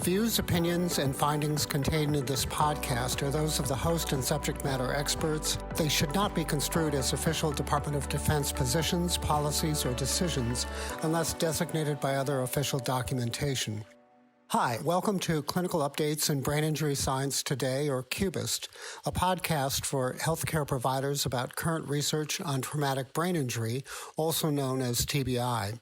views, opinions, and findings contained in this podcast are those of the host and subject matter experts. They should not be construed as official Department of Defense positions, policies, or decisions unless designated by other official documentation. Hi, welcome to Clinical Updates in Brain Injury Science Today, or CUBIST, a podcast for healthcare providers about current research on traumatic brain injury, also known as TBI.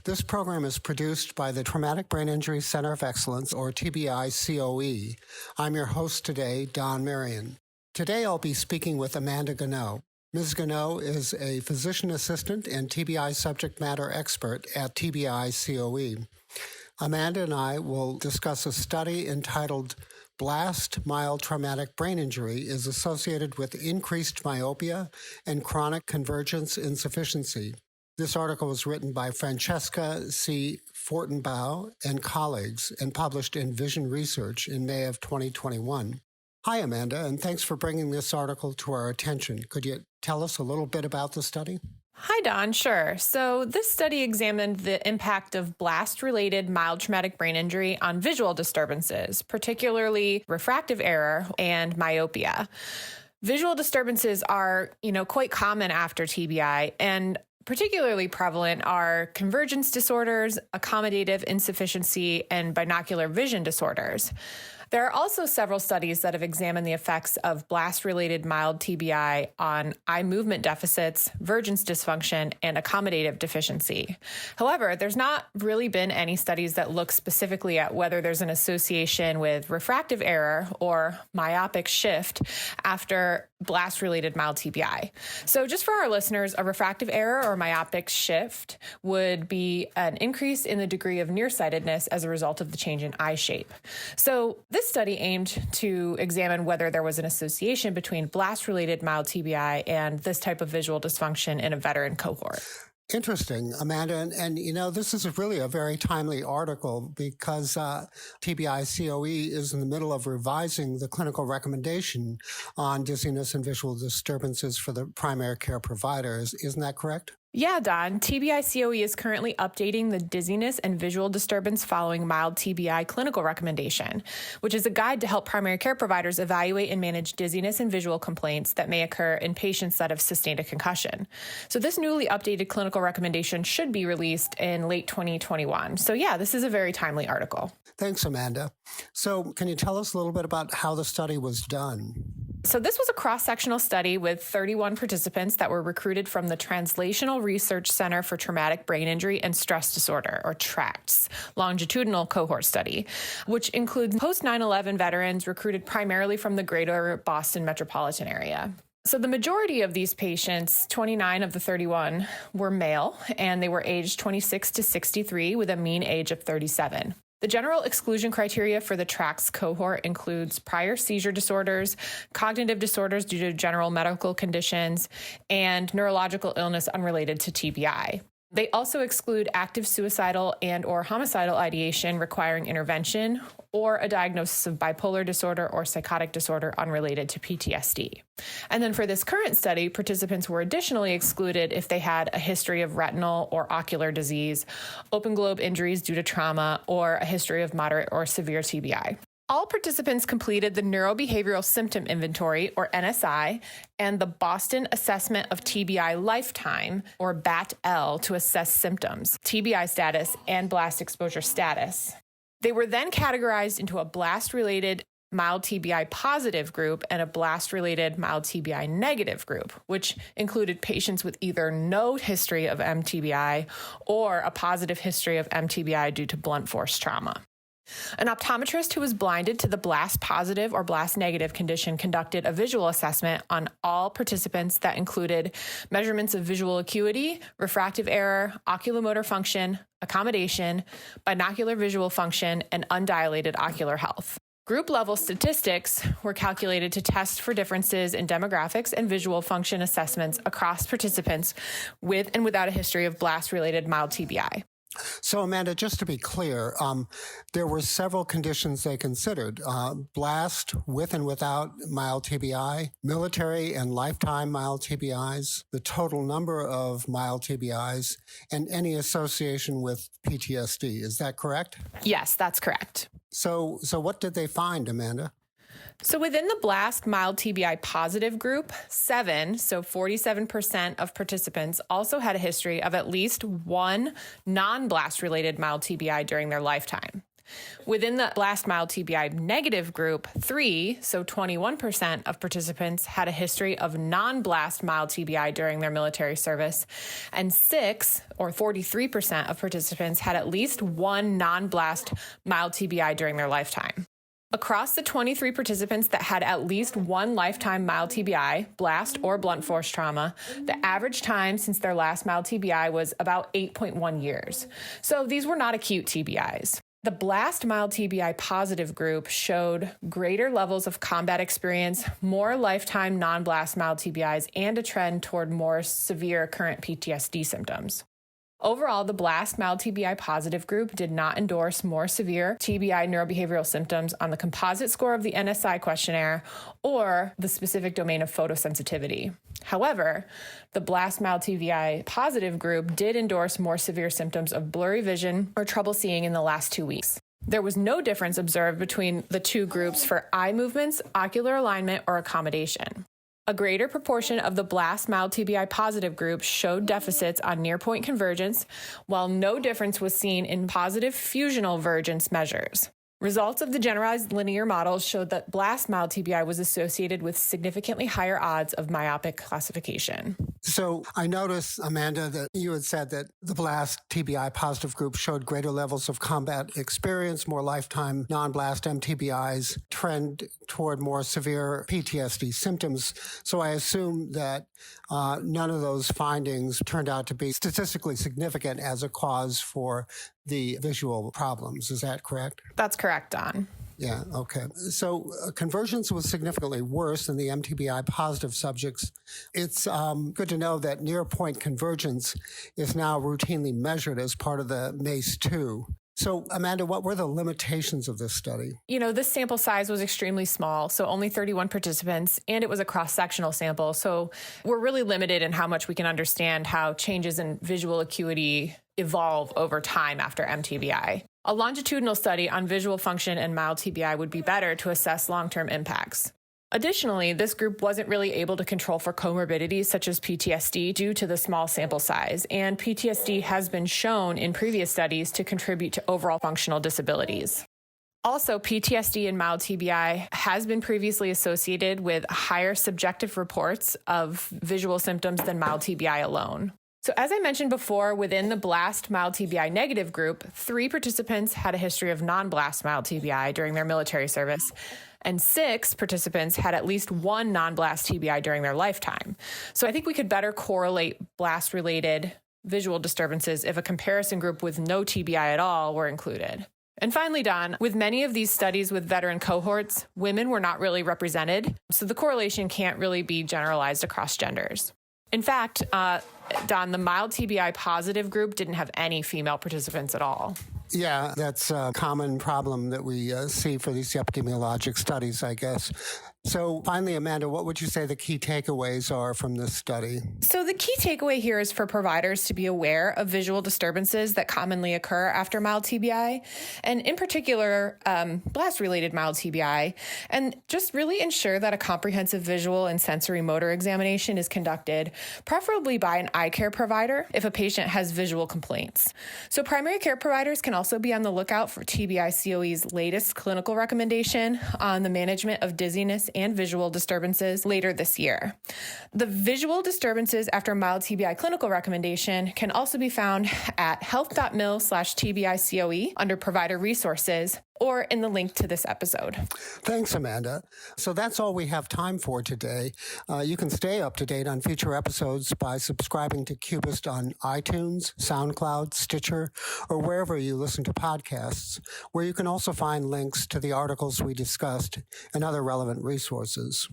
This program is produced by the Traumatic Brain Injury Center of Excellence, or TBI COE. I'm your host today, Don Marion. Today I'll be speaking with Amanda Gano. Ms. Gano is a physician assistant and TBI subject matter expert at TBI COE. Amanda and I will discuss a study entitled Blast Mild Traumatic Brain Injury is Associated with Increased Myopia and Chronic Convergence Insufficiency. This article was written by Francesca C. Fortenbaugh and colleagues and published in Vision Research in May of 2021. Hi, Amanda, and thanks for bringing this article to our attention. Could you tell us a little bit about the study? Hi, Don. Sure. So this study examined the impact of blast-related mild traumatic brain injury on visual disturbances, particularly refractive error and myopia. Visual disturbances are, quite common after TBI, and particularly prevalent are convergence disorders, accommodative insufficiency, and binocular vision disorders. There are also several studies that have examined the effects of blast-related mild TBI on eye movement deficits, vergence dysfunction, and accommodative deficiency. However, there's not really been any studies that look specifically at whether there's an association with refractive error or myopic shift after blast-related mild TBI. So just for our listeners, a refractive error or myopic shift would be an increase in the degree of nearsightedness as a result of the change in eye shape. So this study aimed to examine whether there was an association between blast-related mild TBI and this type of visual dysfunction in a veteran cohort. Interesting, Amanda. And this is really a very timely article because TBI COE is in the middle of revising the clinical recommendation on dizziness and visual disturbances for the primary care providers. Isn't that correct? Yeah, Don. TBI COE is currently updating the dizziness and visual disturbance following mild TBI clinical recommendation, which is a guide to help primary care providers evaluate and manage dizziness and visual complaints that may occur in patients that have sustained a concussion. So this newly updated clinical recommendation should be released in late 2021. So yeah, this is a very timely article. Thanks, Amanda. So can you tell us a little bit about how the study was done? So this was a cross-sectional study with 31 participants that were recruited from the Translational Research Center for Traumatic Brain Injury and Stress Disorder, or TRACTS, longitudinal cohort study, which includes post-9/11 veterans recruited primarily from the greater Boston metropolitan area. So the majority of these patients, 29 of the 31, were male, and they were aged 26 to 63 with a mean age of 37. The general exclusion criteria for the TRACTS cohort includes prior seizure disorders, cognitive disorders due to general medical conditions, and neurological illness unrelated to TBI. They also exclude active suicidal and or homicidal ideation requiring intervention or a diagnosis of bipolar disorder or psychotic disorder unrelated to PTSD. And then for this current study, participants were additionally excluded if they had a history of retinal or ocular disease, open globe injuries due to trauma, or a history of moderate or severe TBI. All participants completed the Neurobehavioral Symptom Inventory, or NSI, and the Boston Assessment of TBI Lifetime, or BAT-L, to assess symptoms, TBI status, and blast exposure status. They were then categorized into a blast-related mild TBI positive group and a blast-related mild TBI negative group, which included patients with either no history of MTBI or a positive history of MTBI due to blunt force trauma. An optometrist who was blinded to the blast positive or blast negative condition conducted a visual assessment on all participants that included measurements of visual acuity, refractive error, oculomotor function, accommodation, binocular visual function, and undilated ocular health. Group-level statistics were calculated to test for differences in demographics and visual function assessments across participants with and without a history of blast-related mild TBI. So, Amanda, just to be clear, there were several conditions they considered. Blast with and without mild TBI, military and lifetime mild TBIs, the total number of mild TBIs, and any association with PTSD. Is that correct? Yes, that's correct. So what did they find, Amanda? So within the BLAST mild TBI positive group, 47% of participants also had a history of at least one non-BLAST related mild TBI during their lifetime. Within the BLAST mild TBI negative group, 21% of participants had a history of non-BLAST mild TBI during their military service, and 43% of participants had at least one non-BLAST mild TBI during their lifetime. Across the 23 participants that had at least one lifetime mild TBI, blast or blunt force trauma, the average time since their last mild TBI was about 8.1 years. So these were not acute TBIs. The BLAST mild TBI positive group showed greater levels of combat experience, more lifetime non-BLAST mild TBIs, and a trend toward more severe current PTSD symptoms. Overall, the BLAST mild TBI positive group did not endorse more severe TBI neurobehavioral symptoms on the composite score of the NSI questionnaire or the specific domain of photosensitivity. However, the BLAST mild TBI positive group did endorse more severe symptoms of blurry vision or trouble seeing in the last 2 weeks. There was no difference observed between the two groups for eye movements, ocular alignment, or accommodation. A greater proportion of the BLAST mild TBI positive group showed deficits on near-point convergence, while no difference was seen in positive fusional vergence measures. Results of the generalized linear models showed that BLAST mild TBI was associated with significantly higher odds of myopic classification. So I noticed, Amanda, that you had said that the BLAST TBI positive group showed greater levels of combat experience, more lifetime non-BLAST MTBIs, trend toward more severe PTSD symptoms. So I assume that none of those findings turned out to be statistically significant as a cause for the visual problems. Is that correct? That's correct, Don. Yeah, okay. So convergence was significantly worse in the MTBI positive subjects. It's good to know that near-point convergence is now routinely measured as part of the MACE-2. So, Amanda, what were the limitations of this study? This sample size was extremely small, so only 31 participants, and it was a cross-sectional sample. So we're really limited in how much we can understand how changes in visual acuity evolve over time after MTBI. A longitudinal study on visual function and mild TBI would be better to assess long-term impacts. Additionally, this group wasn't really able to control for comorbidities such as PTSD due to the small sample size, and PTSD has been shown in previous studies to contribute to overall functional disabilities. Also, PTSD and mild TBI has been previously associated with higher subjective reports of visual symptoms than mild TBI alone. So as I mentioned before, within the BLAST mild TBI negative group, 3 participants had a history of non-BLAST mild TBI during their military service, and 6 participants had at least one non-BLAST TBI during their lifetime. So I think we could better correlate BLAST-related visual disturbances if a comparison group with no TBI at all were included. And finally, Don, with many of these studies with veteran cohorts, women were not really represented, so the correlation can't really be generalized across genders. In fact, Don, the mild TBI positive group didn't have any female participants at all. Yeah, that's a common problem that we see for these epidemiologic studies, I guess. So finally, Amanda, what would you say the key takeaways are from this study? So the key takeaway here is for providers to be aware of visual disturbances that commonly occur after mild TBI, and in particular, blast-related mild TBI, and just really ensure that a comprehensive visual and sensory motor examination is conducted, preferably by an eye care provider if a patient has visual complaints. So primary care providers can also be on the lookout for TBI COE's latest clinical recommendation on the management of dizziness and visual disturbances later this year. The visual disturbances after mild TBI clinical recommendation can also be found at health.mil/TBI-COE under provider resources or in the link to this episode. Thanks, Amanda. So that's all we have time for today. You can stay up to date on future episodes by subscribing to CUBIST on iTunes, SoundCloud, Stitcher, or wherever you listen to podcasts, where you can also find links to the articles we discussed and other relevant resources.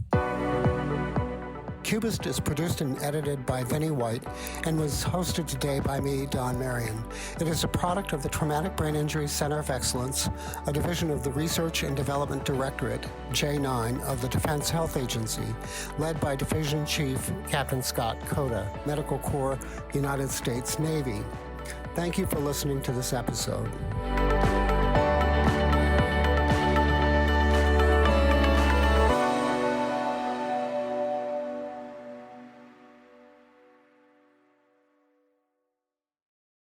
CUBIST is produced and edited by Vinnie White and was hosted today by me, Don Marion. It is a product of the Traumatic Brain Injury Center of Excellence, a division of the Research and Development Directorate, J9, of the Defense Health Agency, led by Division Chief Captain Scott Cota, Medical Corps, United States Navy. Thank you for listening to this episode.